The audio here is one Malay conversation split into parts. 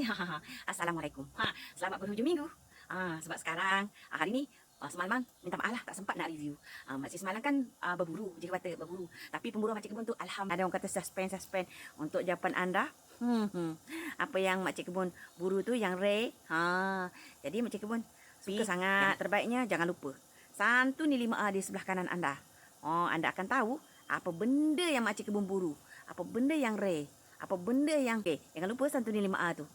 Hai, Assalamualaikum. Selamat berhujung minggu. Sebab sekarang, hari ni, semalam minta maaf lah, tak sempat nak review. Makcik semalam kan berburu, je kata berburu. Tapi pemburu makcik kebun tu, alhamdulillah. Ada orang kata suspense untuk jawapan anda. Apa yang makcik kebun buru tu yang rare. Jadi makcik kebun suka sangat. Yang terbaiknya jangan lupa. Santuni 5A di sebelah kanan anda. Anda akan tahu apa benda yang makcik kebun buru. Apa benda yang rare. Apa benda yang jangan lupa santuni 5A tu.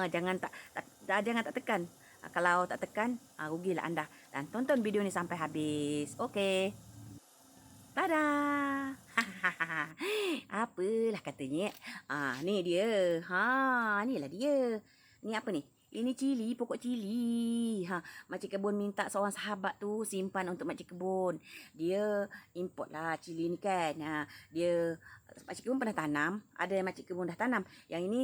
Jangan tak tekan. Kalau tak tekan, rugilah anda. Dan tonton video ni sampai habis. Okey. Tada. Apalah katanya. Ni dia. Inilah dia. Ni apa ni? Ini cili, pokok cili. Makcik kebun minta seorang sahabat tu simpan untuk makcik kebun. Dia import lah cili ni kan. Makcik kebun pernah tanam. Ada makcik kebun dah tanam. Yang ini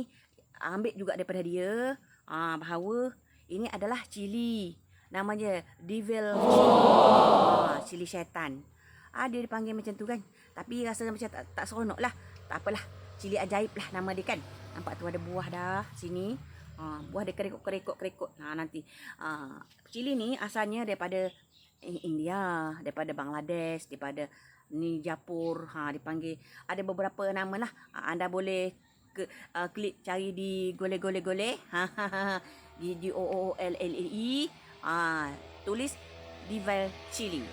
ambil juga daripada dia. Bahawa ini adalah cili. Namanya Devil Chili. Cili syaitan. Dia dipanggil macam tu kan. Tapi rasa macam tak seronok lah. Tak apalah. Cili ajaib lah nama dia kan. Nampak tu ada buah dah sini. Buah dia kerekot. Nanti. Cili ni asalnya daripada India. Daripada Bangladesh. Daripada Japur. Dipanggil. Ada beberapa nama lah. Anda boleh klik cari di gole. Di Goolle. Tulis Devil Chili.